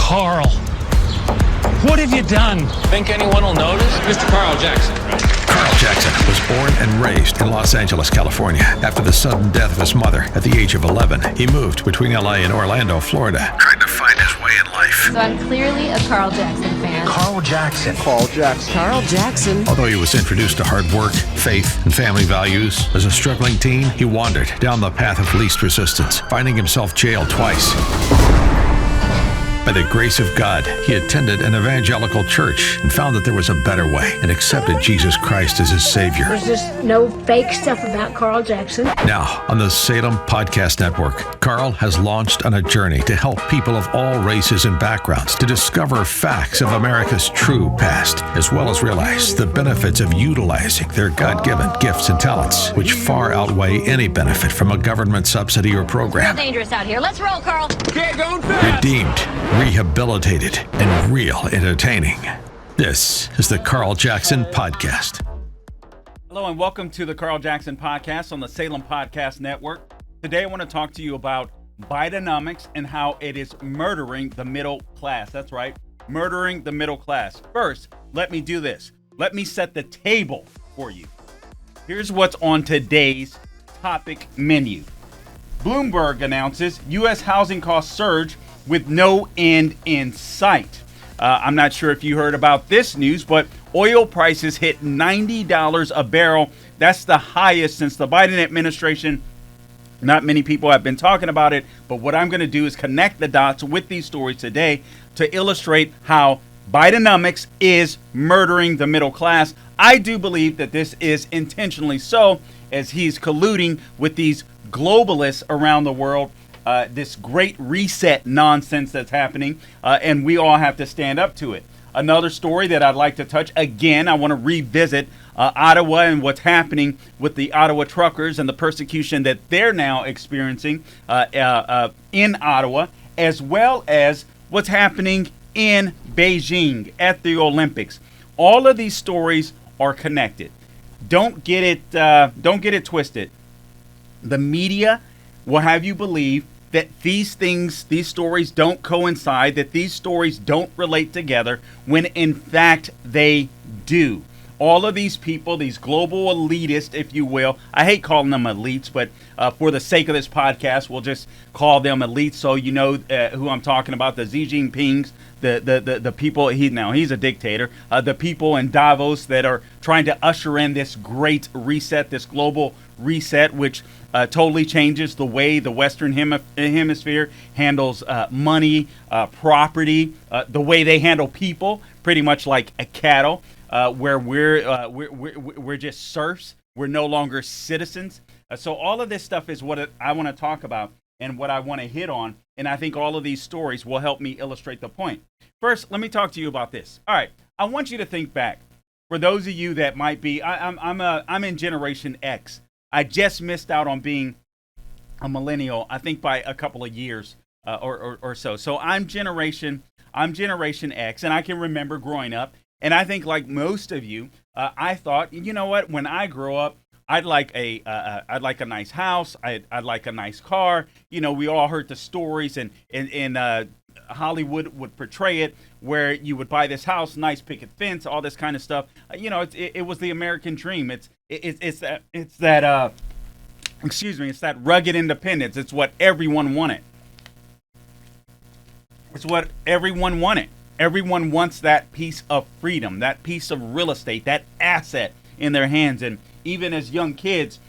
Carl, what have you done? Think anyone will notice? Mr. Carl Jackson, right? Carl Jackson was born and raised in Los Angeles, California. After the sudden death of his mother at the age of 11, he moved between LA and Orlando, Florida, trying to find his way in life. So I'm clearly a Carl Jackson fan. Carl Jackson. Carl Jackson. Carl Jackson. Although he was introduced to hard work, faith, and family values, as a struggling teen, he wandered down the path of least resistance, finding himself jailed twice. By the grace of God, he attended an evangelical church and found that there was a better way and accepted Jesus Christ as his Savior. There's just no fake stuff about Carl Jackson. Now, on the Salem Podcast Network, Carl has launched on a journey to help people of all races and backgrounds to discover facts of America's true past, as well as realize the benefits of utilizing their God-given gifts and talents, which far outweigh any benefit from a government subsidy or program. It's dangerous out here. Let's roll, Carl. Can't go fast. Redeemed, rehabilitated, and real entertaining. This is the Carl Jackson Podcast. Hello and welcome to the Carl Jackson Podcast on the Salem Podcast Network. Today I want to talk to you about Bidenomics and how it is murdering the middle class. That's right, murdering the middle class. First, let me do this. Let me set the table for you. Here's what's on today's topic menu. Bloomberg announces U.S. housing costs surge with no end in sight. I'm not sure if you heard about this news, but oil prices hit $90 a barrel. That's the highest since the Biden administration. Not many people have been talking about it, but what I'm going to do is connect the dots with these stories today to illustrate how Bidenomics is murdering the middle class. I do believe that this is intentionally so, as he's colluding with these globalists around the world. This great reset nonsense that's happening, and we all have to stand up to it. Another story that I'd like to touch, again, I want to revisit Ottawa and what's happening with the Ottawa truckers and the persecution that they're now experiencing in Ottawa, as well as what's happening in Beijing at the Olympics. All of these stories are connected. Don't get it twisted. The media will have you believe that these stories don't coincide, that these stories don't relate together, when in fact they do. All of these people, these global elitists, if you will, I hate calling them elites, but for the sake of this podcast, we'll just call them elites so you know who I'm talking about, the Xi Jinpings, the people, he's a dictator, the people in Davos that are trying to usher in this great reset, this global reset, which totally changes the way the Western hemisphere handles money, property, the way they handle people, pretty much like a cattle, where we're just serfs. We're no longer citizens. So all of this stuff is what I want to talk about and what I want to hit on. And I think all of these stories will help me illustrate the point. First, let me talk to you about this. All right, I want you to think back. For those of you that might be, I'm in Generation X. I just missed out on being a millennial, I think by a couple of years or so. So I'm Generation X, and I can remember growing up. And I think, like most of you, I thought, you know what? When I grow up, I'd like a nice house. I'd like a nice car. You know, we all heard the stories, and Hollywood would portray it where you would buy this house, nice picket fence, all this kind of stuff. You know, it was the American dream. It's that rugged independence. It's what everyone wanted. It's what everyone wanted. Everyone wants that piece of freedom, that piece of real estate, that asset in their hands. And even as young kids,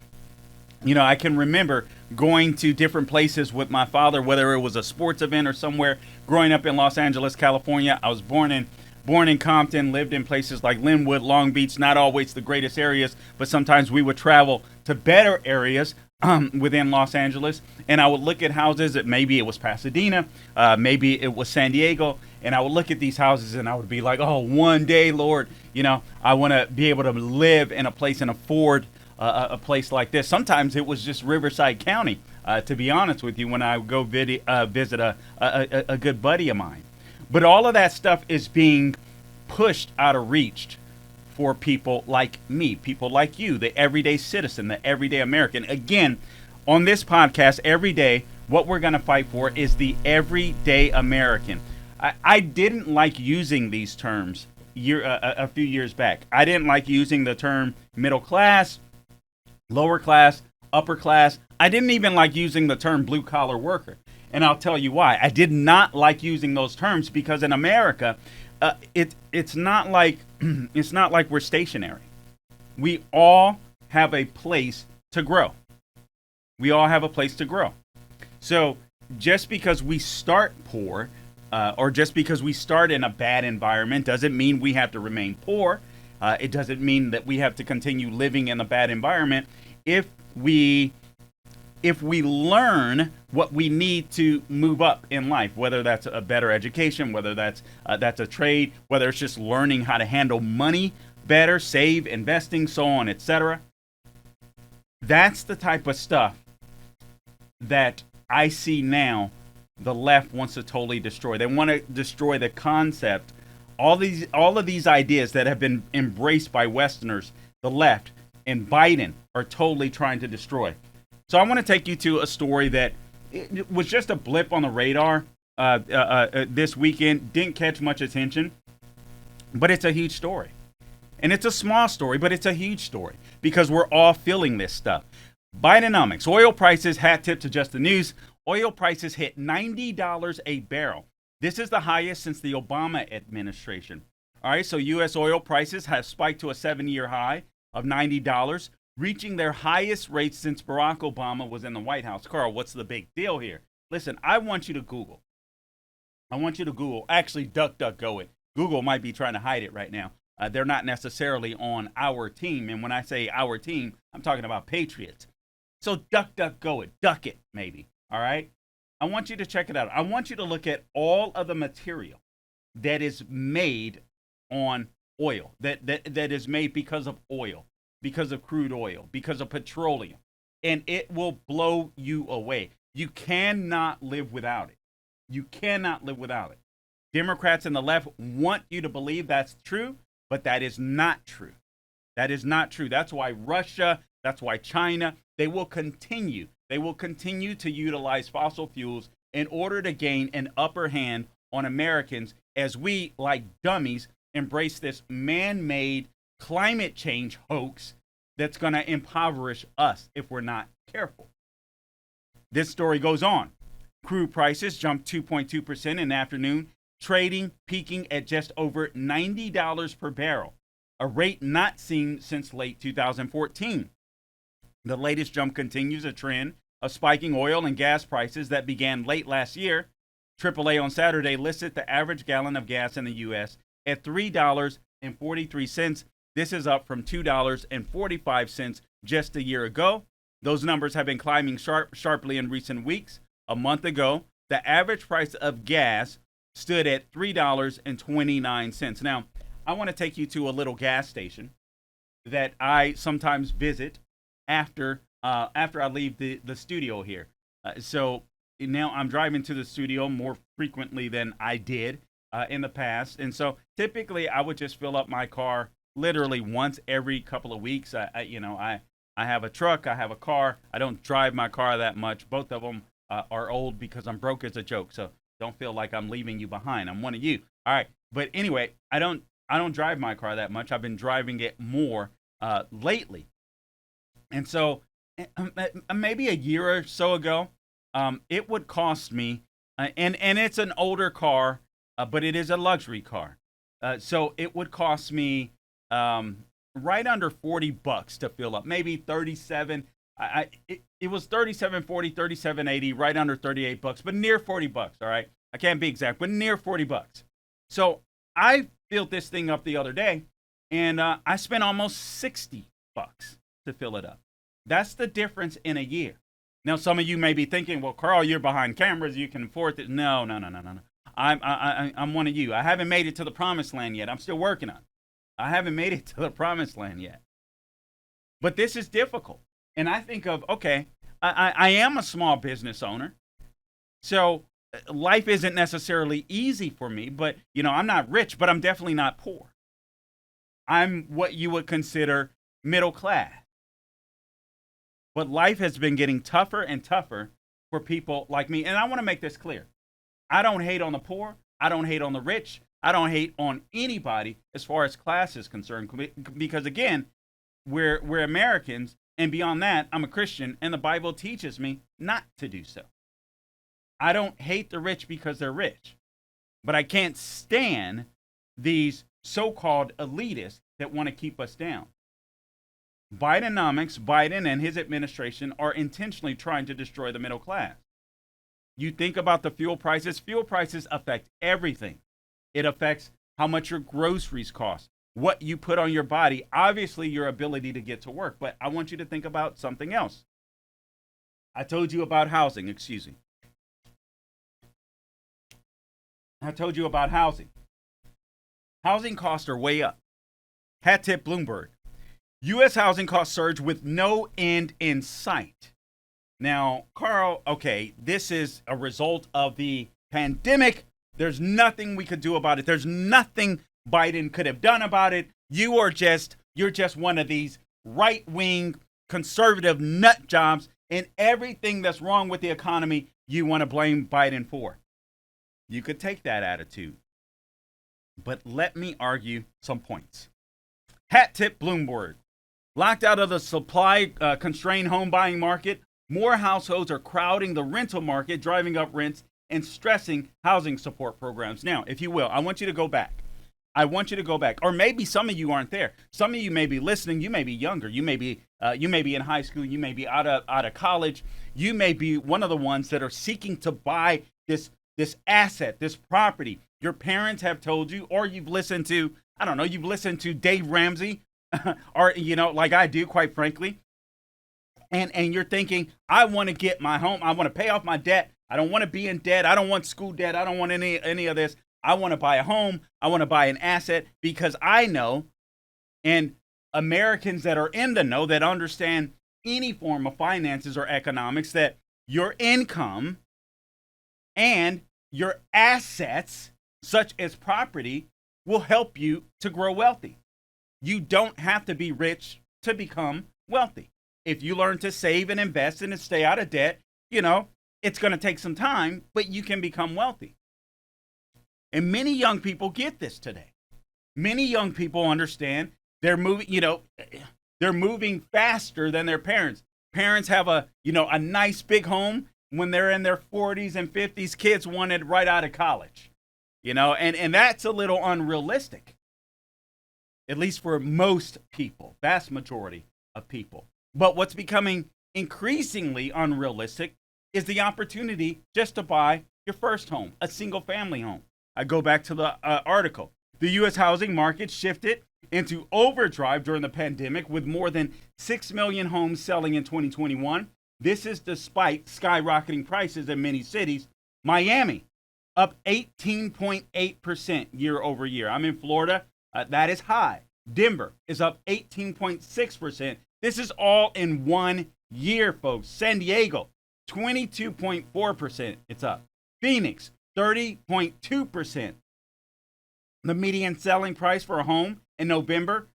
you know, I can remember going to different places with my father, whether it was a sports event or somewhere. Growing up in Los Angeles, California, I was born in Compton, lived in places like Linwood, Long Beach, not always the greatest areas, but sometimes we would travel to better areas within Los Angeles, and I would look at houses that maybe it was Pasadena, maybe it was San Diego, and I would look at these houses and I would be like, oh, one day, Lord, you know, I want to be able to live in a place and afford a place like this. Sometimes it was just Riverside County, to be honest with you, when I would go visit a good buddy of mine. But all of that stuff is being pushed out of reach for people like me, people like you, the everyday citizen, the everyday American. Again, on this podcast, every day, what we're going to fight for is the everyday American. I didn't like using these terms a few years back. I didn't like using the term middle class, lower class, upper class. I didn't even like using the term blue collar worker. And I'll tell you why. I did not like using those terms because in America, it's not like we're stationary. We all have a place to grow. We all have a place to grow. So just because we start poor, or just because we start in a bad environment, doesn't mean we have to remain poor. It doesn't mean that we have to continue living in a bad environment. If we learn what we need to move up in life, whether that's a better education, whether that's a trade, whether it's just learning how to handle money better, save, investing, so on, etc. That's the type of stuff that I see now the left wants to totally destroy. They want to destroy the concept, all of these ideas that have been embraced by Westerners, the left, and Biden are totally trying to destroy. So I want to take you to a story that it was just a blip on the radar this weekend. Didn't catch much attention, but it's a huge story. And it's a small story, but it's a huge story because we're all feeling this stuff. Bidenomics, oil prices, hat tip to Just the News. Oil prices hit $90 a barrel. This is the highest since the Obama administration. All right, so U.S. oil prices have spiked to a 7-year high of $90, reaching their highest rates since Barack Obama was in the White House. Carl, what's the big deal here? Listen, I want you to Google. Actually, DuckDuckGo it. Google might be trying to hide it right now. They're not necessarily on our team. And when I say our team, I'm talking about patriots. So DuckDuckGo it. Duck it, maybe. All right? I want you to check it out. I want you to look at all of the material that is made on oil, that is made because of oil, because of crude oil, because of petroleum. And it will blow you away. You cannot live without it. You cannot live without it. Democrats and the left want you to believe that's true, but that is not true. That is not true. That's why Russia, that's why China, they will continue to utilize fossil fuels in order to gain an upper hand on Americans as we, like dummies, embrace this man-made climate change hoax that's going to impoverish us if we're not careful. This story goes on. Crude prices jumped 2.2% in the afternoon, trading peaking at just over $90 per barrel, a rate not seen since late 2014. The latest jump continues a trend of spiking oil and gas prices that began late last year. AAA on Saturday listed the average gallon of gas in the U.S. at $3.43. This is up from $2.45 just a year ago. Those numbers have been climbing sharply in recent weeks. A month ago, the average price of gas stood at $3.29. Now, I want to take you to a little gas station that I sometimes visit after I leave the studio here. So now I'm driving to the studio more frequently than I did in the past. And so typically I would just fill up my car literally once every couple of weeks. I have a truck, I have a car. I don't drive my car that much. Both of them are old because I'm broke as a joke. So don't feel like I'm leaving you behind. I'm one of you. All right. But anyway, I don't drive my car that much. I've been driving it more lately. And so maybe a year or so ago, it would cost me, and it's an older car, but it is a luxury car. So it would cost me right under $40 to fill up, maybe 37. It was 37.40, 37.80, right under $38, but near $40. All right, I can't be exact, but near $40. So I filled this thing up the other day, and I spent almost $60 to fill it up. That's the difference in a year. Now, some of you may be thinking, well, Carl, you're behind cameras. You can afford it. No. I'm one of you. I haven't made it to the promised land yet. I'm still working on it. I haven't made it to the promised land yet. But this is difficult. And I think of, okay, I am a small business owner. So life isn't necessarily easy for me. But, I'm not rich, but I'm definitely not poor. I'm what you would consider middle class. But life has been getting tougher and tougher for people like me. And I want to make this clear. I don't hate on the poor. I don't hate on the rich. I don't hate on anybody as far as class is concerned, because again, we're Americans, and beyond that, I'm a Christian, and the Bible teaches me not to do so. I don't hate the rich because they're rich, but I can't stand these so-called elitists that want to keep us down. Bidenomics, Biden and his administration are intentionally trying to destroy the middle class. You think about the fuel prices affect everything. It affects how much your groceries cost, what you put on your body, obviously your ability to get to work. But I want you to think about something else. I told you about housing, excuse me. I told you about housing. Housing costs are way up. Hat tip Bloomberg. U.S. housing costs surge with no end in sight. Now, Carl, okay, this is a result of the pandemic. There's nothing we could do about it. There's nothing Biden could have done about it. You're just one of these right-wing conservative nut jobs, and everything that's wrong with the economy, you want to blame Biden for. You could take that attitude. But let me argue some points. Hat tip Bloomberg. Locked out of the supply-constrained home buying market, more households are crowding the rental market, driving up rents and stressing housing support programs. Now, if you will, I want you to go back. Or maybe some of you aren't there. Some of you may be listening. You may be younger. You may be in high school. You may be out of college. You may be one of the ones that are seeking to buy this asset, this property. Your parents have told you, or you've listened to, I don't know, you've listened to Dave Ramsey, or, like I do, quite frankly. And you're thinking, I want to get my home. I want to pay off my debt. I don't want to be in debt. I don't want school debt. I don't want any of this. I want to buy a home. I want to buy an asset because I know, and Americans that are in the know, that understand any form of finances or economics, that your income and your assets, such as property, will help you to grow wealthy. You don't have to be rich to become wealthy. If you learn to save and invest and to stay out of debt, it's going to take some time, but you can become wealthy. And many young people get this today. Many young people understand they're moving faster than their parents. Parents have a nice big home when they're in their 40s and 50s. Kids want it right out of college, and that's a little unrealistic, at least for most people, vast majority of people. But what's becoming increasingly unrealistic is the opportunity just to buy your first home, a single family home. I go back to the article. The U.S. housing market shifted into overdrive during the pandemic, with more than 6 million homes selling in 2021. This is despite skyrocketing prices in many cities. Miami, up 18.8% year over year. I'm in Florida. That is high. Denver is up 18.6%. This is all in 1 year, folks. San Diego, 22.4%. It's up. Phoenix, 30.2%. The median selling price for a home in November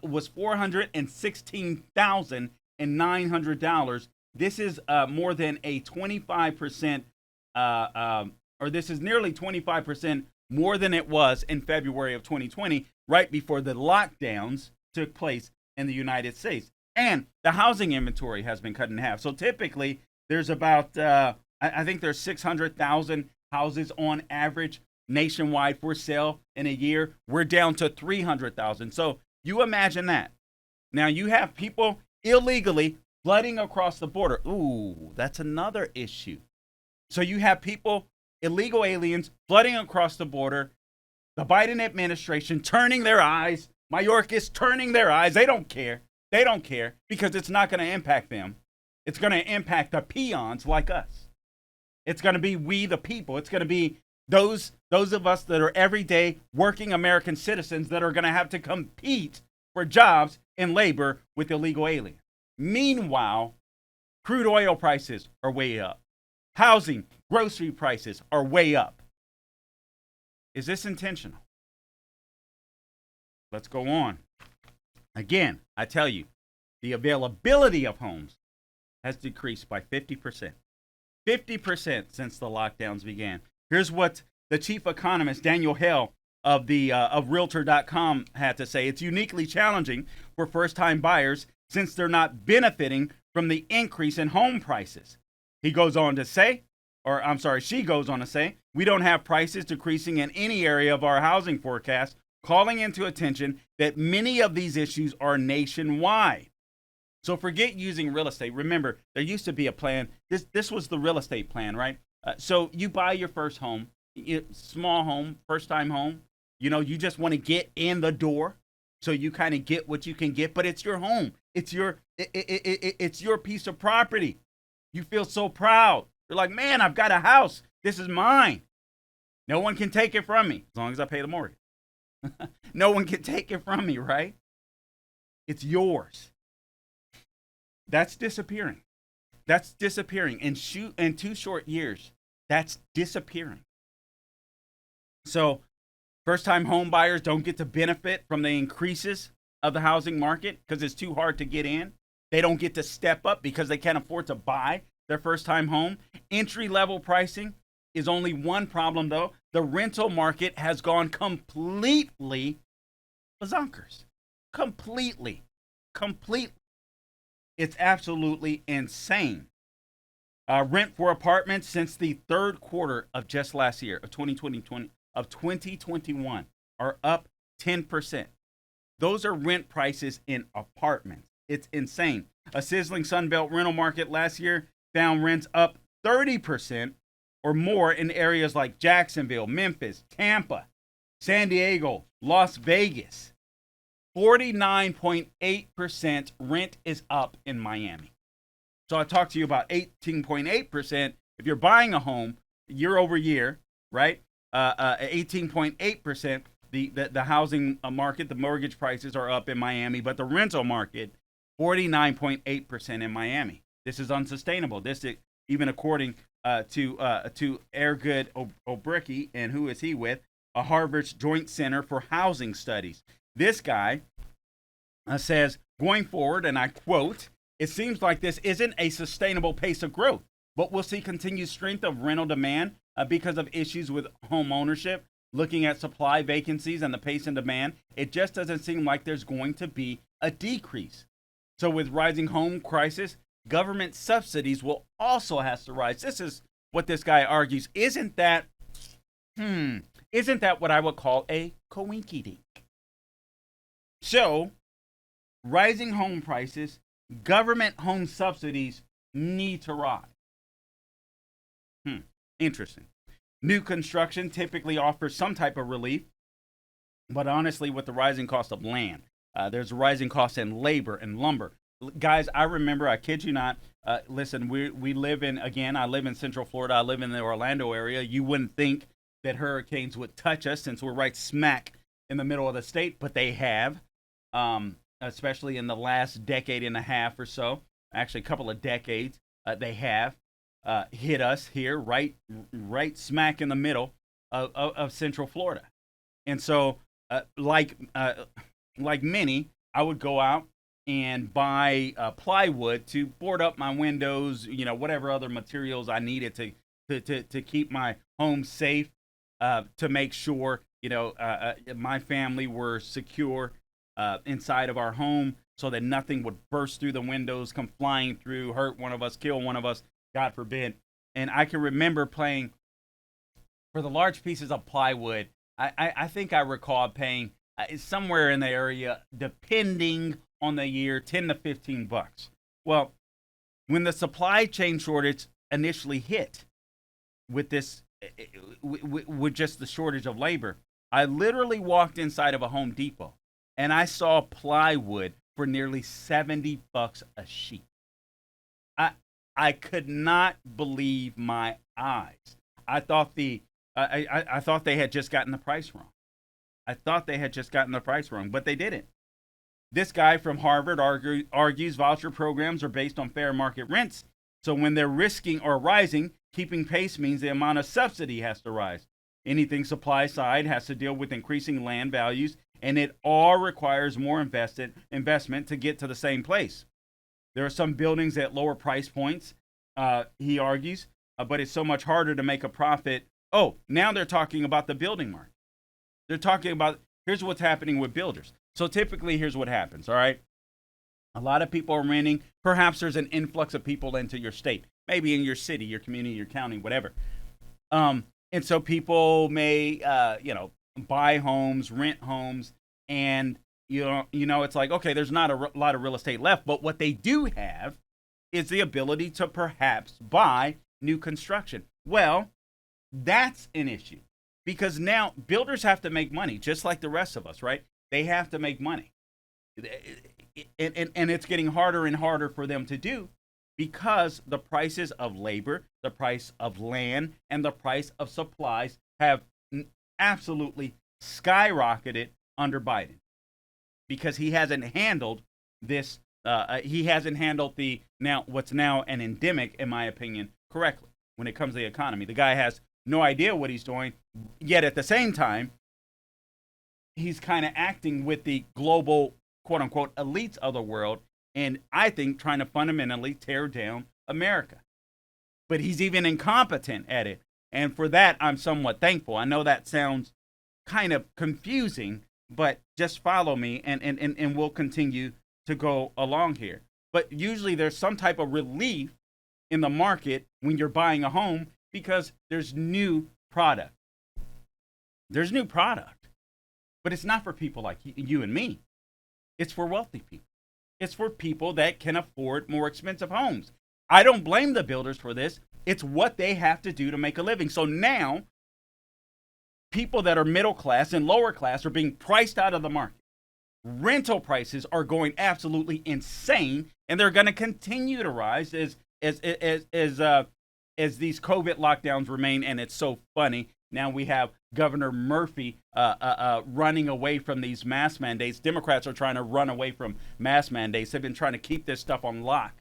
was $416,900. This is more than a 25%, or this is nearly 25% more than it was in February of 2020, right before the lockdowns took place in the United States. And the housing inventory has been cut in half. So typically, there's about, I think there's 600,000 houses on average nationwide for sale in a year. We're down to 300,000. So you imagine that. Now you have people illegally flooding across the border. Ooh, that's another issue. So you have people, illegal aliens, flooding across the border. The Biden administration turning their eyes. Mayorkas turning their eyes. They don't care. They don't care because it's not going to impact them. It's going to impact the peons like us. It's going to be we the people. It's going to be those of us that are everyday working American citizens that are going to have to compete for jobs and labor with illegal aliens. Meanwhile, crude oil prices are way up. Housing, grocery prices are way up. Is this intentional? Let's go on. Again, I tell you, the availability of homes has decreased by 50%. 50% since the lockdowns began. Here's what the chief economist, Daniel Hale, of Realtor.com had to say. It's uniquely challenging for first-time buyers since they're not benefiting from the increase in home prices. He goes on to say, she goes on to say, we don't have prices decreasing in any area of our housing forecast, calling into attention that many of these issues are nationwide. So forget using real estate. Remember, there used to be a plan. This was the real estate plan, right? So you buy your first home, small home, first-time home. You know, you just want to get in the door, so you kind of get what you can get. But it's your home. It's your piece of property. You feel so proud. You're like, man, I've got a house. This is mine. No one can take it from me as long as I pay the mortgage. No one can take it from me, right? It's yours. That's disappearing. That's disappearing. In 2 short years, that's disappearing. So first-time home buyers don't get to benefit from the increases of the housing market because it's too hard to get in. They don't get to step up because they can't afford to buy their first-time home. Entry-level pricing is only one problem, though. The rental market has gone completely bazonkers. Completely. It's absolutely insane. Rent for apartments since the third quarter of just last year, of 2021, are up 10%. Those are rent prices in apartments. It's insane. A sizzling Sunbelt rental market last year found rents up 30% or more in areas like Jacksonville, Memphis, Tampa, San Diego, Las Vegas. 49.8% rent is up in Miami. So I talked to you about 18.8%. If you're buying a home year over year, right? 18.8%. The housing market, the mortgage prices are up in Miami, but the rental market, 49.8% in Miami. This is unsustainable. This is even according to Ergood Obricky, and who is he with? Harvard's Joint Center for Housing Studies. This guy says, going forward, and I quote, it seems like this isn't a sustainable pace of growth, but we'll see continued strength of rental demand because of issues with home ownership. Looking at supply, vacancies, and the pace and demand, it just doesn't seem like there's going to be a decrease. So with rising home crisis, government subsidies will also have to rise. This is what this guy argues. Isn't that what I would call a coinky-dink? So, rising home prices, government home subsidies need to rise. Interesting. New construction typically offers some type of relief, but honestly, with the rising cost of land, there's a rising cost in labor and lumber. Guys, I remember, I kid you not, listen, we live in, again, I live in Central Florida. I live in the Orlando area. You wouldn't think that hurricanes would touch us since we're right smack in the middle of the state, but they have, especially in the last decade and a half or so, actually a couple of decades, they have hit us here right smack in the middle of Central Florida. And so, like many, I would go out and buy plywood to board up my windows, whatever other materials I needed to keep my home safe, to make sure, my family were secure inside of our home so that nothing would burst through the windows, come flying through, hurt one of us, kill one of us, God forbid. And I can remember paying for the large pieces of plywood. I think I recall paying somewhere in the area, depending on the year, $10 to $15. Well, when the supply chain shortage initially hit with this, with just the shortage of labor, I literally walked inside of a Home Depot and I saw plywood for nearly $70 a sheet. I could not believe my eyes. I thought I thought they had just gotten the price wrong. But they didn't. This guy from Harvard argues voucher programs are based on fair market rents. So when they're risking or rising, keeping pace means the amount of subsidy has to rise. Anything supply side has to deal with increasing land values, and it all requires more investment to get to the same place. There are some buildings at lower price points, he argues, but it's so much harder to make a profit Oh, now they're talking about the building market. They're talking about, here's what's happening with builders. So typically, here's what happens, all right? A lot of people are renting. Perhaps there's an influx of people into your state, maybe in your city, your community, your county, whatever. And so people may, buy homes, rent homes, and it's like, okay, there's not a lot of real estate left, but what they do have is the ability to perhaps buy new construction. Well, that's an issue because now builders have to make money just like the rest of us, right? They have to make money. And it's getting harder and harder for them to do because the prices of labor, the price of land, and the price of supplies have absolutely skyrocketed under Biden because he hasn't handled this. He hasn't handled what's now an endemic, in my opinion, correctly when it comes to the economy. The guy has no idea what he's doing, yet at the same time, he's kind of acting with the global, quote unquote, elites of the world, and I think trying to fundamentally tear down America. But he's even incompetent at it. And for that, I'm somewhat thankful. I know that sounds kind of confusing, but just follow me and we'll continue to go along here. But usually there's some type of relief in the market when you're buying a home because there's new product. There's new product. But it's not for people like you and me. It's for wealthy people. It's for people that can afford more expensive homes. I don't blame the builders for this. It's what they have to do to make a living. So now, people that are middle class and lower class are being priced out of the market. Rental prices are going absolutely insane, and they're going to continue to rise as these COVID lockdowns remain. And it's so funny. Now we have Governor Murphy running away from these mask mandates. Democrats are trying to run away from mask mandates. They've been trying to keep this stuff on lock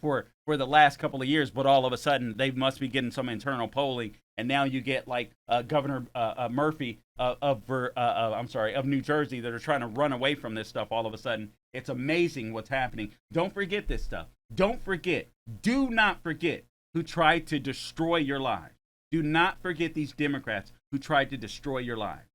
for the last couple of years, but all of a sudden they must be getting some internal polling, and now you get like Governor Murphy of New Jersey that are trying to run away from this stuff. All of a sudden, it's amazing what's happening. Don't forget this stuff. Don't forget. Do not forget who tried to destroy your lives. Do not forget these Democrats who tried to destroy your lives.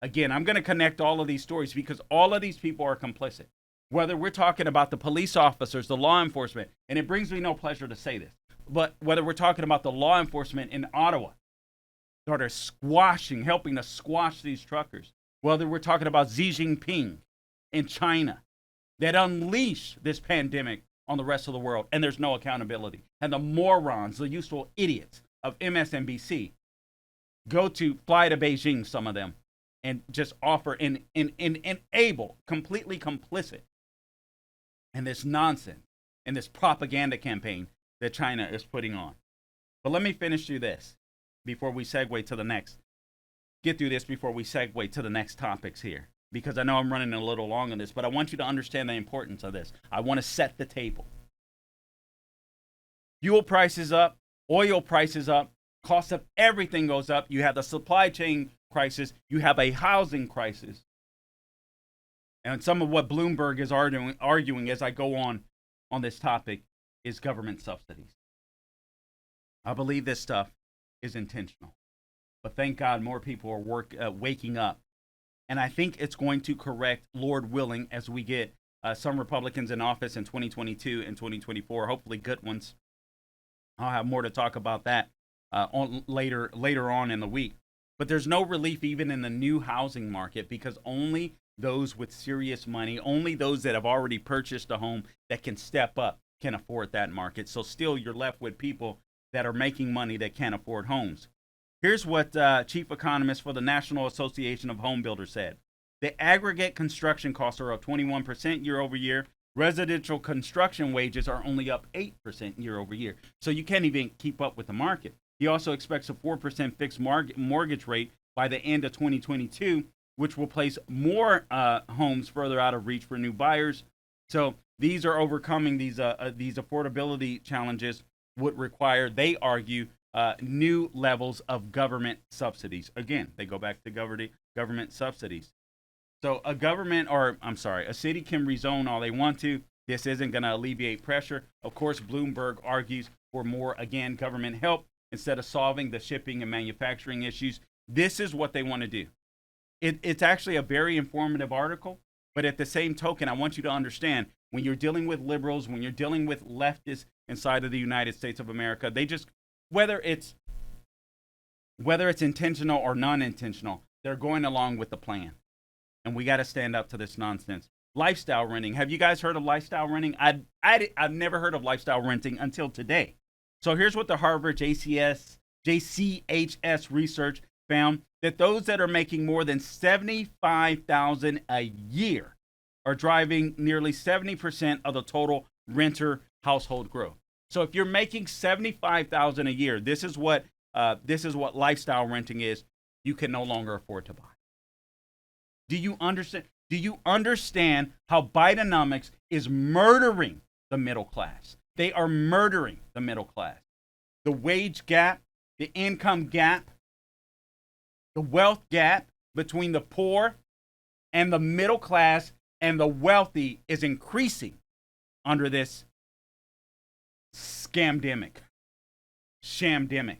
Again, I'm going to connect all of these stories because all of these people are complicit. Whether we're talking about the police officers, the law enforcement, and it brings me no pleasure to say this, but whether we're talking about the law enforcement in Ottawa that are helping to squash these truckers, whether we're talking about Xi Jinping in China that unleash this pandemic on the rest of the world, and there's no accountability. And the morons, the useful idiots of MSNBC fly to Beijing, some of them, and just offer and enable, completely complicit in this nonsense and this propaganda campaign that China is putting on. But let me finish through this before we segue to the next. Get through this before we segue to the next topics here, because I know I'm running a little long on this, but I want you to understand the importance of this. I want to set the table. Fuel prices up, oil prices up, cost of everything goes up. You have the supply chain crisis. You have a housing crisis. And some of what Bloomberg is arguing as I go on this topic is government subsidies. I believe this stuff is intentional. But thank God more people are waking up. And I think it's going to correct, Lord willing, as we get some Republicans in office in 2022 and 2024, hopefully good ones. I'll have more to talk about that later on in the week. But there's no relief even in the new housing market because only those with serious money, only those that have already purchased a home that can step up can afford that market. So still you're left with people that are making money that can't afford homes. Here's what chief economist for the National Association of Home Builders said. The aggregate construction costs are up 21% year over year. Residential construction wages are only up 8% year over year. So you can't even keep up with the market. He also expects a 4% fixed mortgage rate by the end of 2022, which will place more homes further out of reach for new buyers. So these are overcoming these affordability challenges would require, they argue, new levels of government subsidies. Again, they go back to government subsidies. So a city can rezone all they want to. This isn't going to alleviate pressure. Of course, Bloomberg argues for more, again, government help. instead of solving the shipping and manufacturing issues. This is what they want to do. It's actually a very informative article, but at the same token, I want you to understand when you're dealing with liberals, when you're dealing with leftists inside of the United States of America, they just, whether it's intentional or non-intentional, they're going along with the plan. And we got to stand up to this nonsense. Lifestyle renting. Have you guys heard of lifestyle renting? I've never heard of lifestyle renting until today. So here's what the Harvard JCHS research found, that those that are making more than $75,000 a year are driving nearly 70% of the total renter household growth. So if you're making $75,000 a year, this is what lifestyle renting is. You can no longer afford to buy. Do you understand? Do you understand how Bidenomics is murdering the middle class? They are murdering the middle class. The wage gap, the income gap, the wealth gap between the poor and the middle class and the wealthy is increasing under this scamdemic, shamdemic.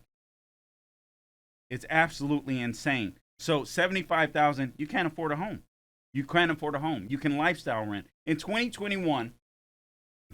It's absolutely insane. So 75,000, you can't afford a home. You can't afford a home. You can lifestyle rent. In 2021,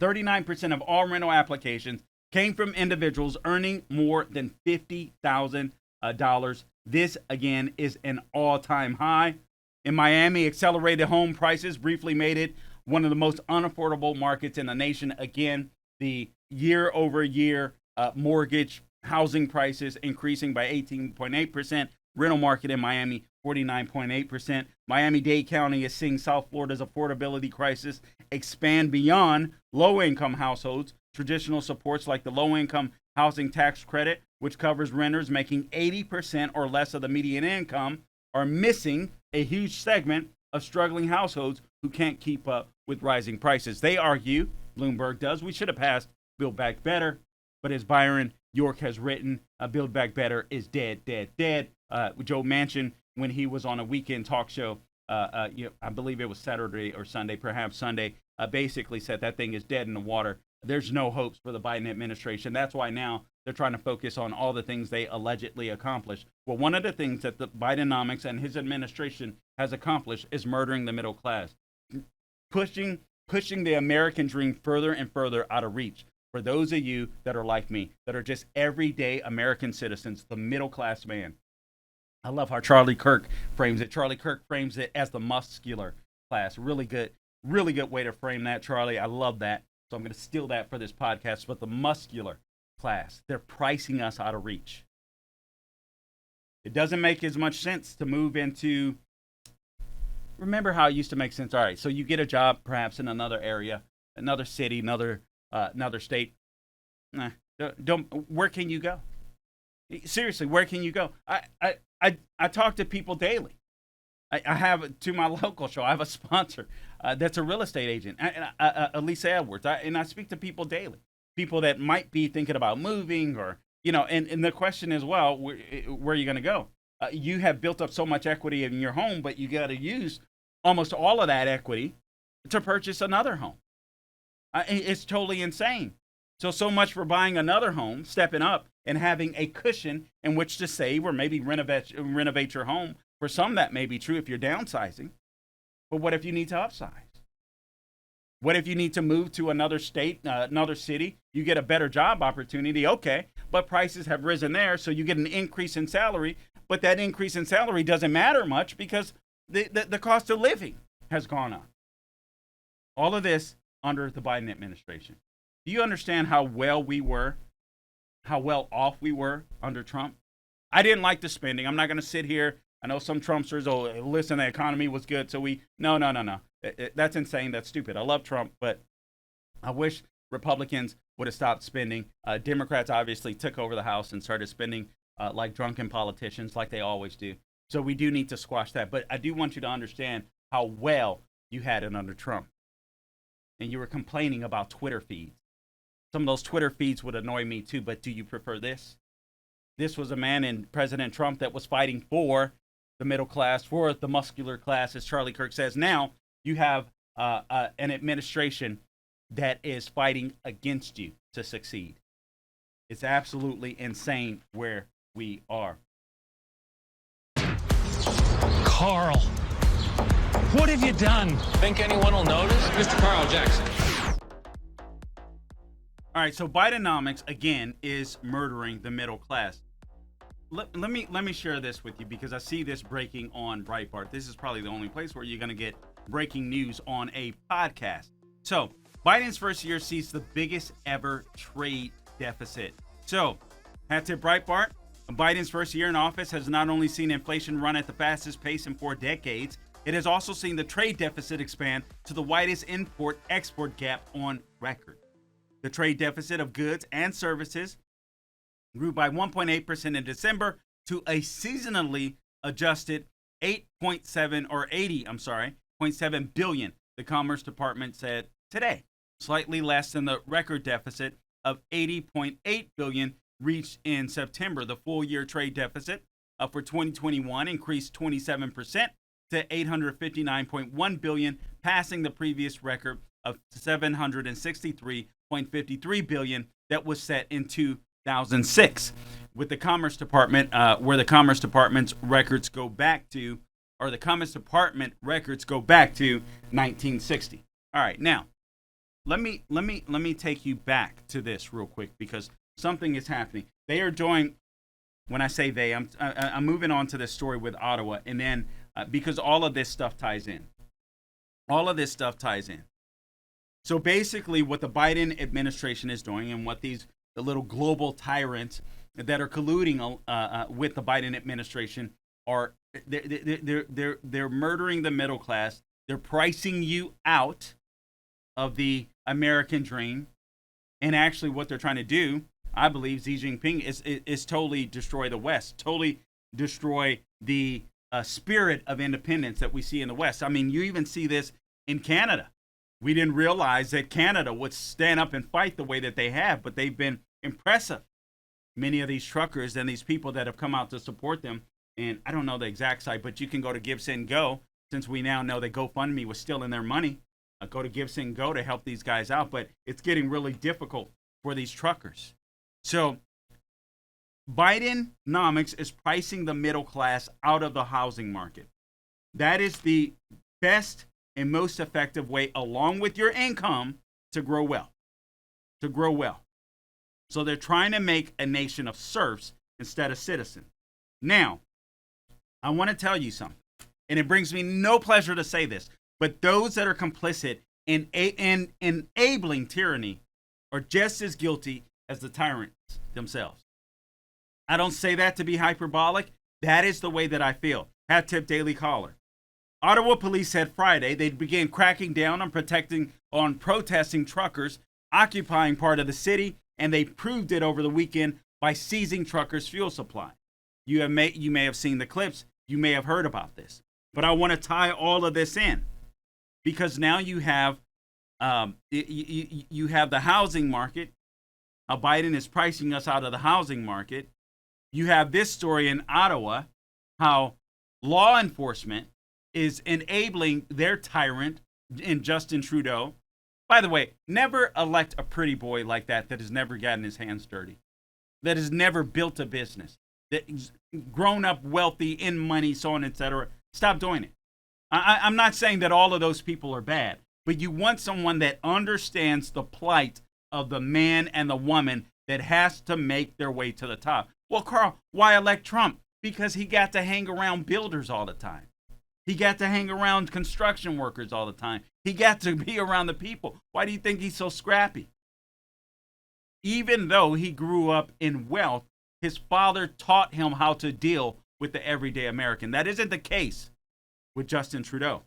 39% of all rental applications came from individuals earning more than $50,000. This, again, is an all-time high. In Miami, accelerated home prices briefly made it one of the most unaffordable markets in the nation. Again, the year-over-year mortgage housing prices increasing by 18.8%. Rental market in Miami, 49.8%. Miami-Dade County is seeing South Florida's affordability crisis expand beyond low-income households. Traditional supports like the low-income housing tax credit, which covers renters making 80% or less of the median income, are missing a huge segment of struggling households who can't keep up with rising prices. They argue, Bloomberg does, we should have passed Build Back Better, but as Byron York has written, Build Back Better is dead, dead, dead. Joe Manchin, when he was on a weekend talk show, I believe it was Saturday or Sunday, perhaps Sunday, basically said that thing is dead in the water. There's no hopes for the Biden administration. That's why now they're trying to focus on all the things they allegedly accomplished. Well, one of the things that the Bidenomics and his administration has accomplished is murdering the middle class, pushing the American dream further and further out of reach. For those of you that are like me, that are just everyday American citizens, the middle class man. I love how Charlie Kirk frames it. Charlie Kirk frames it as the muscular class. Really good way to frame that, Charlie. I love that. So I'm going to steal that for this podcast. But the muscular class, they're pricing us out of reach. It doesn't make as much sense to move into, remember how it used to make sense? All right, so you get a job perhaps in another area, another city, another state. Where can you go? Seriously, where can you go? I talk to people daily. I have, to my local show, I have a sponsor that's a real estate agent, Elisa Edwards, and I speak to people daily, people that might be thinking about moving or, and the question is, well, where are you going to go? You have built up so much equity in your home, but you got to use almost all of that equity to purchase another home. It's totally insane. So much for buying another home, stepping up and having a cushion in which to save or maybe renovate your home. For some, that may be true if you're downsizing. But what if you need to upsize? What if you need to move to another state, another city? You get a better job opportunity, okay, but prices have risen there, so you get an increase in salary. But that increase in salary doesn't matter much because the cost of living has gone up. All of this under the Biden administration. Do you understand how well off we were under Trump? I didn't like the spending. I'm not going to sit here. I know some Trumpsters, listen, the economy was good, so no. That's insane. That's stupid. I love Trump, but I wish Republicans would have stopped spending. Democrats obviously took over the House and started spending like drunken politicians, like they always do. So we do need to squash that. But I do want you to understand how well you had it under Trump. And you were complaining about Twitter feeds. Some of those Twitter feeds would annoy me too, but do you prefer this? This was a man in President Trump that was fighting for the middle class, for the muscular class, as Charlie Kirk says. Now you have an administration that is fighting against you to succeed. It's absolutely insane where we are. Carl, what have you done? Think anyone will notice? Mr. Carl Jackson. All right, so Bidenomics, again, is murdering the middle class. Let me share this with you because I see this breaking on Breitbart. This is probably the only place where you're going to get breaking news on a podcast. So, Biden's first year sees the biggest ever trade deficit. So, hat tip Breitbart. Biden's first year in office has not only seen inflation run at the fastest pace in 4 decades, it has also seen the trade deficit expand to the widest import-export gap on record. The trade deficit of goods and services grew by 1.8% in December to a seasonally adjusted 0.7 billion, the Commerce Department said today, slightly less than the record deficit of 80.8 billion reached in September. The full-year trade deficit for 2021 increased 27% to 859.1 billion, passing the previous record of 763.53 billion that was set in 2006. With the Commerce Department, where the Commerce Department's records go back to, or the Commerce Department records go back to 1960. All right, now let me take you back to this real quick because something is happening. They are doing. When I say they, I'm moving on to this story with Ottawa, and then because all of this stuff ties in. All of this stuff ties in. So basically, what the Biden administration is doing, and what the little global tyrants that are colluding with the Biden administration are, they're murdering the middle class. They're pricing you out of the American dream, and actually, what they're trying to do, I believe, Xi Jinping is totally destroy the West, totally destroy the spirit of independence that we see in the West. I mean, you even see this in Canada. We didn't realize that Canada would stand up and fight the way that they have, but they've been impressive. Many of these truckers and these people that have come out to support them, and I don't know the exact site, but you can go to Give, Send, Go, since we now know that GoFundMe was stealing their money. Go to Give, Send, Go to help these guys out, but it's getting really difficult for these truckers. So Bidenomics is pricing the middle class out of the housing market. That is the best and most effective way, along with your income, to grow wealth. To grow wealth. So they're trying to make a nation of serfs instead of citizens. Now, I want to tell you something, and it brings me no pleasure to say this, but those that are complicit in enabling tyranny are just as guilty as the tyrants themselves. I don't say that to be hyperbolic. That is the way that I feel. Hat tip Daily Caller. Ottawa police said Friday they began cracking down on protesting truckers occupying part of the city, and they proved it over the weekend by seizing truckers' fuel supply. You may have seen the clips. You may have heard about this. But I want to tie all of this in because now you have you have the housing market. How Biden is pricing us out of the housing market. You have this story in Ottawa, how law enforcement is enabling their tyrant in Justin Trudeau. By the way, never elect a pretty boy like that has never gotten his hands dirty, that has never built a business, that's grown up wealthy, in money, so on, etc. Stop doing it. I'm not saying that all of those people are bad, but you want someone that understands the plight of the man and the woman that has to make their way to the top. Well, Carl, why elect Trump? Because he got to hang around builders all the time. He got to hang around construction workers all the time. He got to be around the people. Why do you think he's so scrappy? Even though he grew up in wealth, his father taught him how to deal with the everyday American. That isn't the case with Justin Trudeau.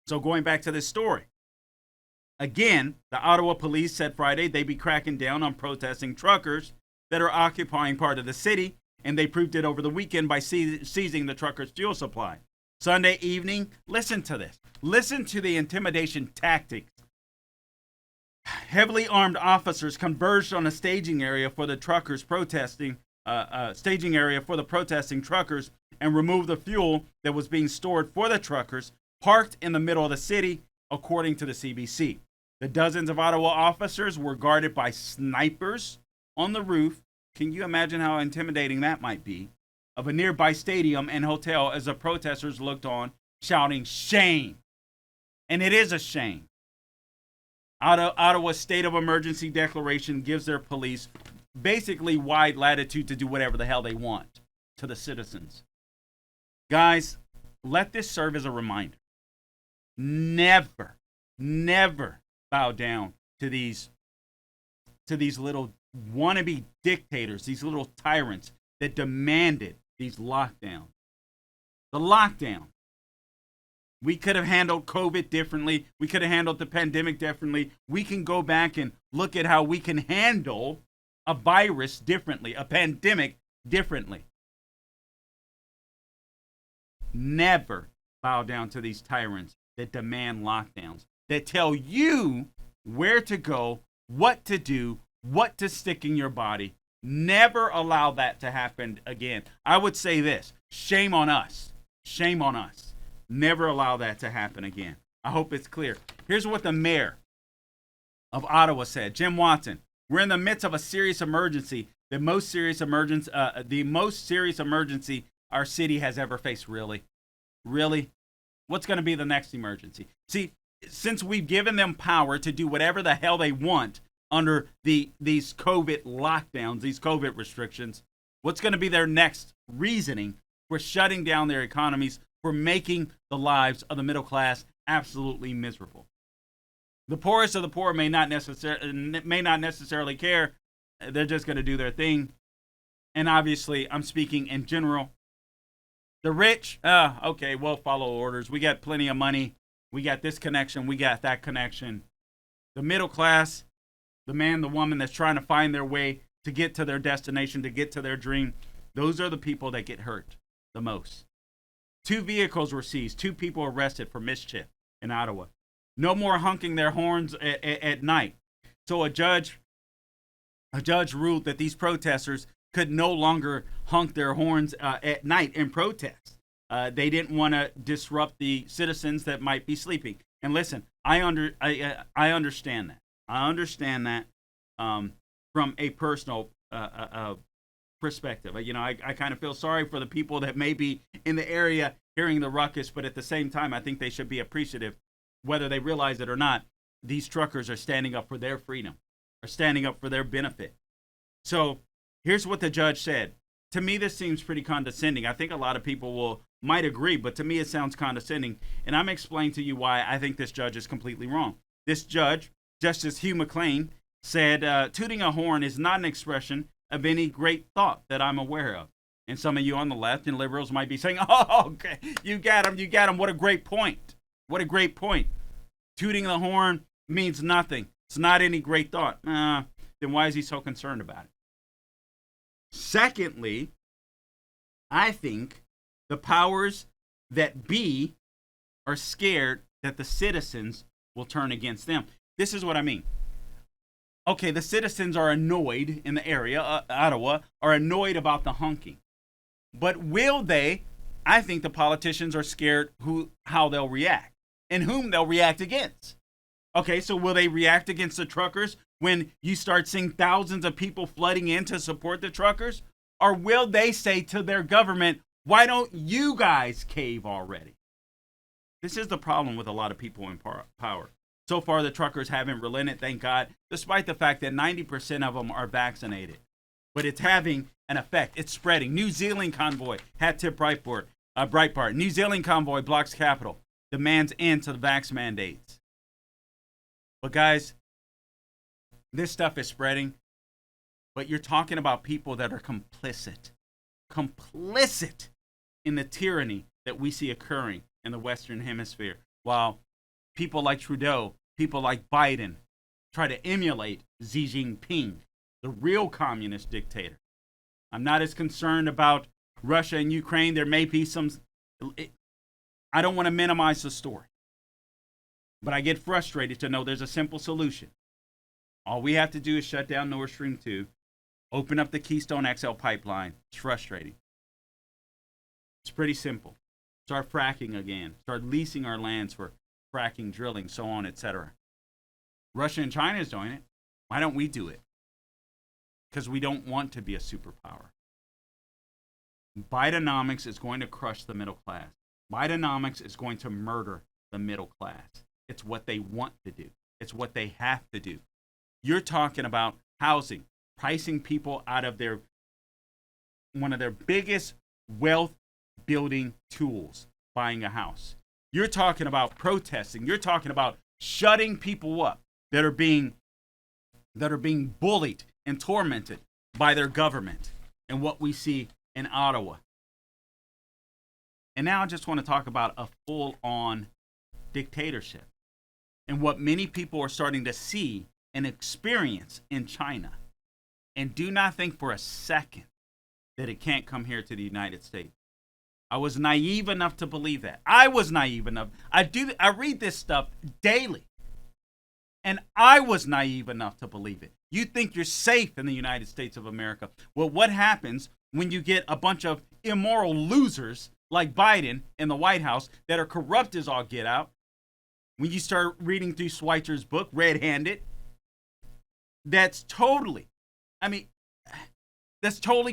So going back to this story. Again, the Ottawa police said Friday they'd be cracking down on protesting truckers that are occupying part of the city, and they proved it over the weekend by seizing the truckers' fuel supply. Sunday evening, listen to this. Listen to the intimidation tactics. Heavily armed officers converged on a staging area for the protesting truckers and removed the fuel that was being stored for the truckers parked in the middle of the city, according to the CBC. The dozens of Ottawa officers were guarded by snipers on the roof. Can you imagine how intimidating that might be? Of a nearby stadium and hotel as the protesters looked on, shouting, "Shame!" And it is a shame. Ottawa's state of emergency declaration gives their police basically wide latitude to do whatever the hell they want to the citizens. Guys, let this serve as a reminder. Never, never bow down to these little wannabe dictators, these little tyrants that demanded these lockdowns. The lockdown. We could have handled COVID differently. We could have handled the pandemic differently. We can go back and look at how we can handle a virus differently, a pandemic differently. Never bow down to these tyrants that demand lockdowns, that tell you where to go, what to do, what to stick in your body. Never allow that to happen again. I would say this, shame on us. Shame on us. Never allow that to happen again. I hope it's clear. Here's what the mayor of Ottawa said, Jim Watson. We're in the midst of a serious emergency, the most serious emergency our city has ever faced. Really? What's going to be the next emergency? See, since we've given them power to do whatever the hell they want under these COVID lockdowns, these COVID restrictions, what's going to be their next reasoning for shutting down their economies, for making the lives of the middle class absolutely miserable? The poorest of the poor may not necessarily care. They're just going to do their thing. And obviously, I'm speaking in general. The rich, okay, we'll follow orders. We got plenty of money. We got this connection. We got that connection. The middle class, the man, the woman that's trying to find their way to get to their destination, to get to their dream, those are the people that get hurt the most. 2 vehicles were seized. 2 people arrested for mischief in Ottawa. No more honking their horns at night. So a judge ruled that these protesters could no longer honk their horns at night in protest. They didn't want to disrupt the citizens that might be sleeping. And listen, I understand that. I understand that from a personal perspective. You know, I kind of feel sorry for the people that may be in the area hearing the ruckus, but at the same time, I think they should be appreciative, whether they realize it or not. These truckers are standing up for their freedom, are standing up for their benefit. So here's what the judge said. To me, this seems pretty condescending. I think a lot of people might agree, but to me, it sounds condescending. And I'm explaining to you why I think this judge is completely wrong. This judge, Justice Hugh McLean, said, tooting a horn is not an expression of any great thought that I'm aware of. And some of you on the left and liberals might be saying, oh, okay, you got him. What a great point. What a great point. Tooting the horn means nothing. It's not any great thought. Then why is he so concerned about it? Secondly, I think the powers that be are scared that the citizens will turn against them. This is what I mean. Okay, the citizens are annoyed in the area, Ottawa, are annoyed about the honking. But will they? I think the politicians are scared how they'll react and whom they'll react against. Okay, so will they react against the truckers when you start seeing thousands of people flooding in to support the truckers? Or will they say to their government, why don't you guys cave already? This is the problem with a lot of people in power. So far, the truckers haven't relented, thank God, despite the fact that 90% of them are vaccinated. But it's having an effect. It's spreading. New Zealand convoy, hat tip Breitbart. New Zealand convoy blocks Capitol, demands end to the vax mandates. But guys, this stuff is spreading. But you're talking about people that are complicit in the tyranny that we see occurring in the Western Hemisphere. While people like Trudeau, people like Biden try to emulate Xi Jinping, the real communist dictator. I'm not as concerned about Russia and Ukraine. There may be some. I don't want to minimize the story. But I get frustrated to know there's a simple solution. All we have to do is shut down Nord Stream 2, open up the Keystone XL pipeline. It's frustrating. It's pretty simple. Start fracking again. Start leasing our lands for fracking, drilling, so on, etc. Russia and China is doing it. Why don't we do it? because we don't want to be a superpower. Bidenomics is going to crush the middle class. Bidenomics is going to murder the middle class. It's what they want to do. It's what they have to do. You're talking about housing, pricing people out of one of their biggest wealth building tools, buying a house. You're talking about protesting. You're talking about shutting people up that are being bullied and tormented by their government, and what we see in Ottawa. And now I just want to talk about a full-on dictatorship and what many people are starting to see and experience in China. And do not think for a second that it can't come here to the United States. I was naive enough to believe that. I was naive enough. I read this stuff daily. And I was naive enough to believe it. You think you're safe in the United States of America. Well, what happens when you get a bunch of immoral losers like Biden in the White House that are corrupt as all get out? When you start reading through Schweitzer's book, Red Handed, that's totally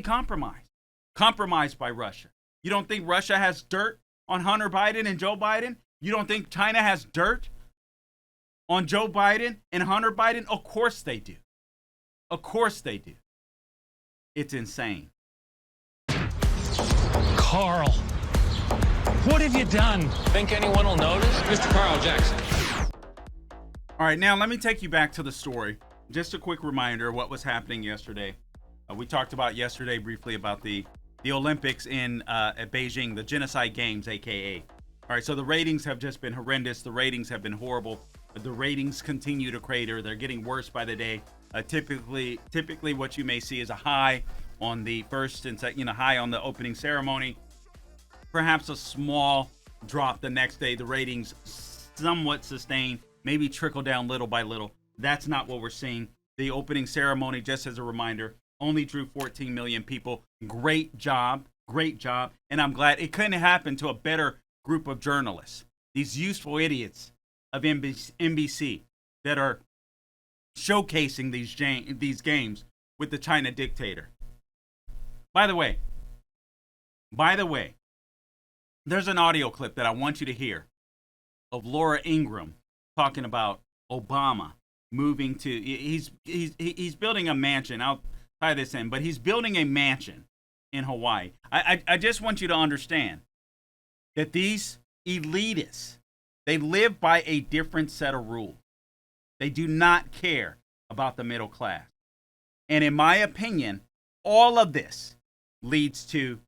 compromised. Compromised by Russia. You don't think Russia has dirt on Hunter Biden and Joe Biden? You don't think China has dirt on Joe Biden and Hunter Biden? Of course they do. Of course they do. It's insane. Carl, what have you done? Think anyone will notice? Mr. Carl Jackson. All right, now let me take you back to the story. Just a quick reminder of what was happening yesterday. We talked about yesterday briefly about the Olympics at Beijing, the Genocide Games, aka. All right, so the ratings have just been horrendous. The ratings have been horrible. The ratings continue to crater. They're getting worse by the day. Typically, what you may see is a high on the first and second, high on the opening ceremony. Perhaps a small drop the next day. The ratings somewhat sustain, maybe trickle down little by little. That's not what we're seeing. The opening ceremony, just as a reminder, only drew 14 million people. Great job. And I'm glad it couldn't happen to a better group of journalists. These useful idiots of NBC that are showcasing these games with the China dictator. By the way, there's an audio clip that I want you to hear of Laura Ingraham talking about Obama moving to. He's building a mansion. I'll tie this in, but he's building a mansion in Hawaii. I just want you to understand that these elitists, they live by a different set of rules. They do not care about the middle class. And in my opinion, all of this leads to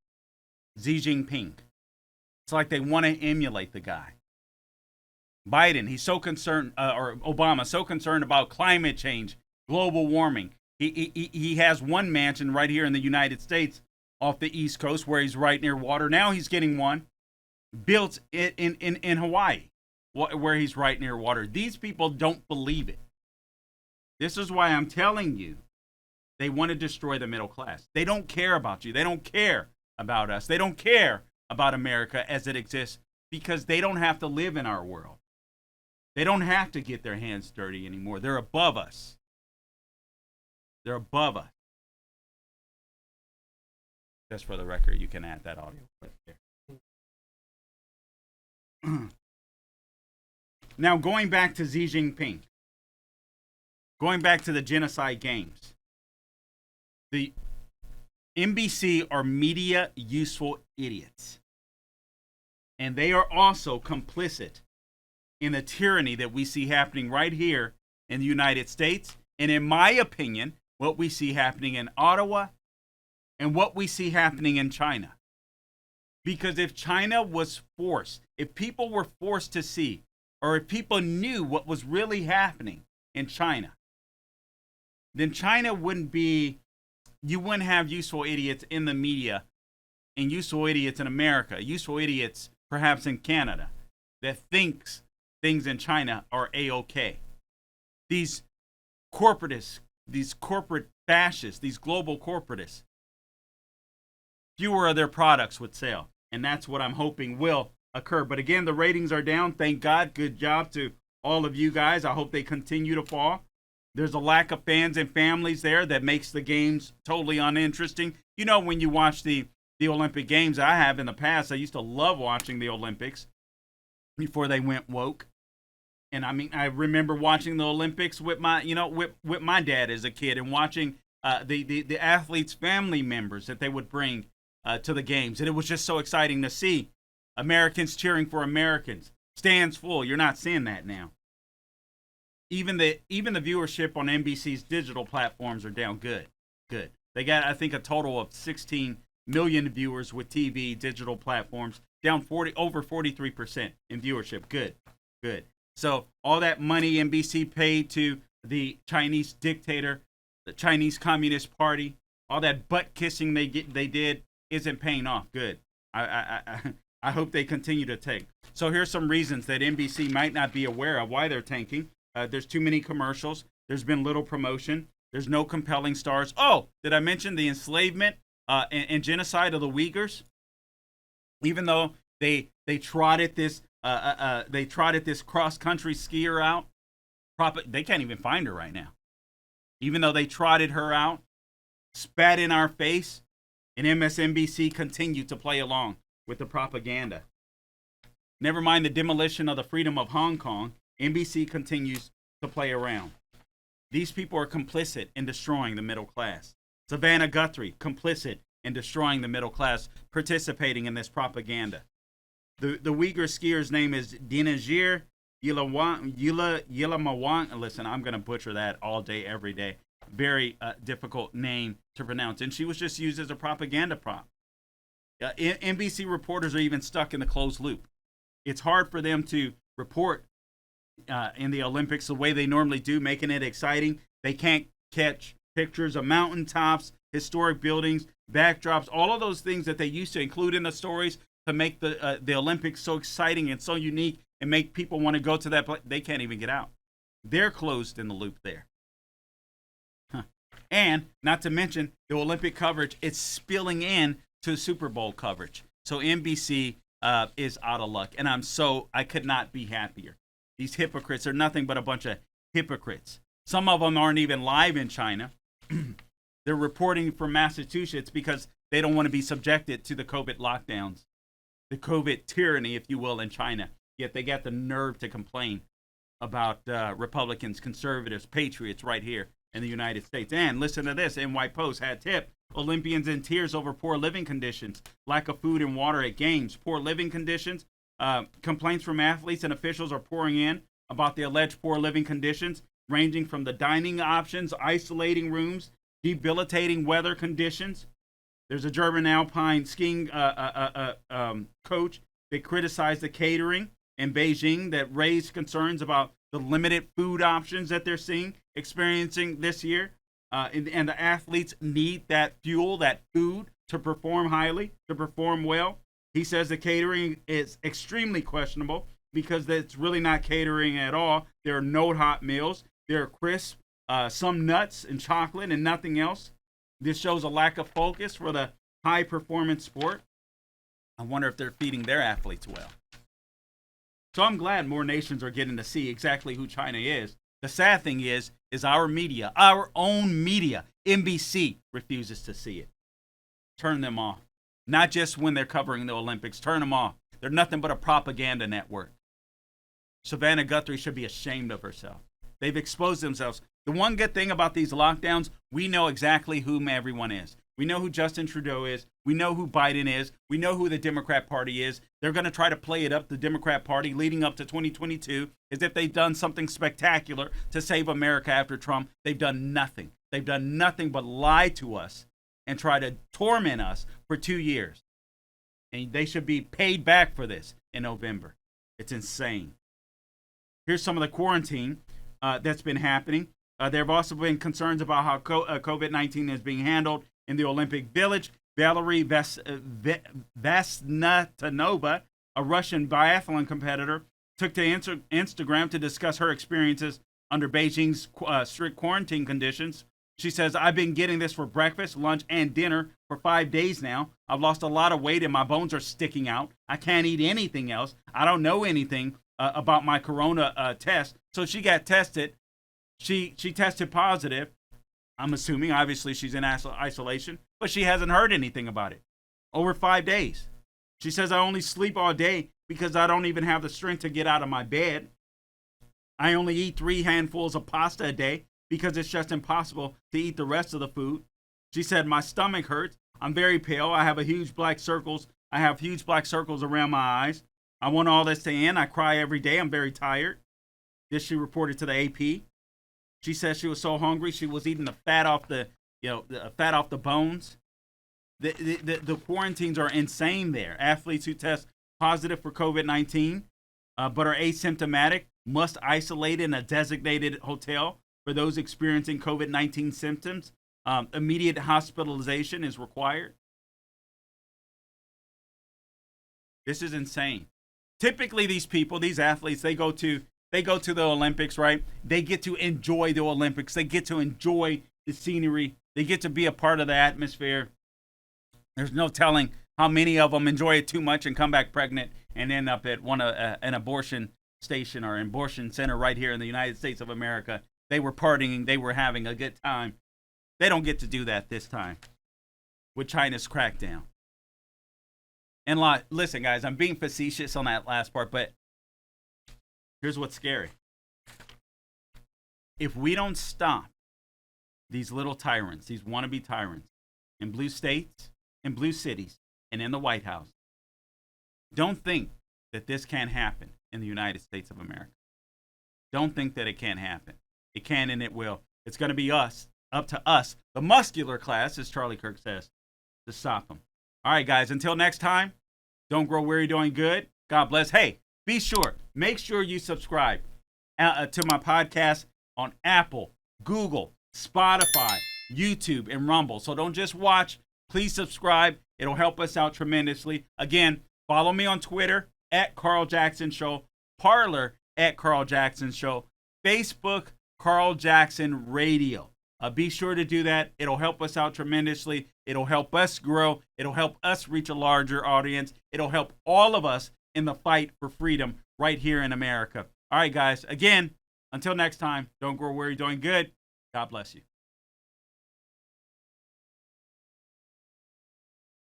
Xi Jinping. It's like they want to emulate the guy. Biden, he's so concerned, or Obama, so concerned about climate change, global warming. He has one mansion right here in the United States off the East Coast where he's right near water. Now he's getting one built in Hawaii where he's right near water. These people don't believe it. This is why I'm telling you, they want to destroy the middle class. They don't care about you. They don't care about us. They don't care about America as it exists because they don't have to live in our world. They don't have to get their hands dirty anymore. They're above us. They're above us. Just for the record, you can add that audio right there. Now, going back to Xi Jinping, going back to the Genocide Games, the NBC are media useful idiots. And they are also complicit in the tyranny that we see happening right here in the United States. And in my opinion, what we see happening in Ottawa and what we see happening in China. Because if China was forced, if people were forced to see, or if people knew what was really happening in China, then China wouldn't be, you wouldn't have useful idiots in the media and useful idiots in America, useful idiots perhaps in Canada that thinks things in China are A-OK. These corporatists, these corporate fascists, these global corporatists, fewer of their products would sell. And that's what I'm hoping will occur. But again, the ratings are down. Thank God. Good job to all of you guys. I hope they continue to fall. There's a lack of fans and families there that makes the games totally uninteresting. You know, when you watch the Olympic Games, I have in the past, I used to love watching the Olympics before they went woke. And I mean, I remember watching the Olympics with my, with my dad as a kid, and watching the athletes' family members that they would bring to the games. And it was just so exciting to see Americans cheering for Americans. Stands full. You're not seeing that now. Even the viewership on NBC's digital platforms are down. Good. They got, I think, a total of 16 million viewers with TV digital platforms, down over 43% in viewership. Good. So all that money NBC paid to the Chinese dictator, the Chinese Communist Party, all that butt kissing they did isn't paying off. Good. I hope they continue to tank. So here's some reasons that NBC might not be aware of why they're tanking. There's too many commercials. There's been little promotion. There's no compelling stars. Oh, did I mention the enslavement and genocide of the Uyghurs? Even though they trotted this cross-country skier out, they can't even find her right now. Even though they trotted her out, spat in our face, and MSNBC continued to play along with the propaganda. Never mind the demolition of the freedom of Hong Kong, NBC continues to play around. These people are complicit in destroying the middle class. Savannah Guthrie, complicit in destroying the middle class, participating in this propaganda. The Uyghur skier's name is Dinajir Yilamawang. Listen, I'm going to butcher that all day, every day. Very difficult name to pronounce. And she was just used as a propaganda prop. NBC reporters are even stuck in the closed loop. It's hard for them to report in the Olympics the way they normally do, making it exciting. They can't catch pictures of mountaintops, historic buildings, backdrops, all of those things that they used to include in the stories to make the Olympics so exciting and so unique and make people want to go to that place. They can't even get out. They're closed in the loop there. And not to mention the Olympic coverage, it's spilling in to Super Bowl coverage. So NBC is out of luck. And I could not be happier. These hypocrites are nothing but a bunch of hypocrites. Some of them aren't even live in China. They're reporting from Massachusetts because they don't want to be subjected to the COVID lockdowns, the COVID tyranny, if you will, in China. Yet they got the nerve to complain about Republicans, conservatives, patriots right here in the United States. And listen to this, NY Post had tip. Olympians in tears over poor living conditions, lack of food and water at games, poor living conditions. Complaints from athletes and officials are pouring in about the alleged poor living conditions, ranging from the dining options, isolating rooms, debilitating weather conditions. There's a German alpine skiing coach that criticized the catering in Beijing that raised concerns about the limited food options that they're experiencing this year. And the athletes need that fuel, that food, to perform highly, to perform well. He says the catering is extremely questionable because it's really not catering at all. There are no hot meals. There are crisp, some nuts and chocolate and nothing else. This shows a lack of focus for the high-performance sport. I wonder if they're feeding their athletes well. So I'm glad more nations are getting to see exactly who China is. The sad thing is our media, our own media, NBC, refuses to see it. Turn them off. Not just when they're covering the Olympics. Turn them off. They're nothing but a propaganda network. Savannah Guthrie should be ashamed of herself. They've exposed themselves. The one good thing about these lockdowns, we know exactly whom everyone is. We know who Justin Trudeau is. We know who Biden is. We know who the Democrat Party is. They're going to try to play it up, the Democrat Party, leading up to 2022, as if they've done something spectacular to save America after Trump. They've done nothing. They've done nothing but lie to us and try to torment us for 2 years. And they should be paid back for this in November. It's insane. Here's some of the quarantine that's been happening. There have also been concerns about how COVID-19 is being handled in the Olympic Village. Valerie Vasnatanova, a Russian biathlon competitor, took to Instagram to discuss her experiences under Beijing's strict quarantine conditions. She says, I've been getting this for breakfast, lunch, and dinner for 5 days now. I've lost a lot of weight and my bones are sticking out. I can't eat anything else. I don't know anything about my corona test. So she got tested. She tested positive. I'm assuming, obviously, she's in isolation, but she hasn't heard anything about it. Over 5 days. She says, I only sleep all day because I don't even have the strength to get out of my bed. I only eat 3 handfuls of pasta a day because it's just impossible to eat the rest of the food. She said, my stomach hurts. I'm very pale. I have huge black circles. I have huge black circles around my eyes. I want all this to end. I cry every day. I'm very tired. This she reported to the AP. She says she was so hungry she was eating the fat off the fat off the bones. The quarantines are insane there. Athletes who test positive for COVID-19 but are asymptomatic must isolate in a designated hotel. For those experiencing COVID-19 symptoms, immediate hospitalization is required. This is insane. Typically, these people, these athletes, they go to the Olympics, right? They get to enjoy the Olympics. They get to enjoy the scenery. They get to be a part of the atmosphere. There's no telling how many of them enjoy it too much and come back pregnant and end up at an abortion station or an abortion center right here in the United States of America. They were partying. They were having a good time. They don't get to do that this time with China's crackdown. And listen, guys, I'm being facetious on that last part, but here's what's scary. If we don't stop these little tyrants, these wannabe tyrants in blue states, in blue cities, and in the White House, don't think that this can't happen in the United States of America. Don't think that it can't happen. It can and it will. It's going to be up to us, the muscular class, as Charlie Kirk says, to stop them. All right, guys, until next time, don't grow weary doing good. God bless. Hey, make sure you subscribe to my podcast on Apple, Google, Spotify, YouTube, and Rumble. So don't just watch. Please subscribe. It'll help us out tremendously. Again, follow me on Twitter at Carl Jackson Show, Parler at Carl Jackson Show, Facebook, Carl Jackson Radio. Be sure to do that. It'll help us out tremendously. It'll help us grow. It'll help us reach a larger audience. It'll help all of us in the fight for freedom right here in America. All right, guys. Again, until next time, don't grow weary doing good. God bless you.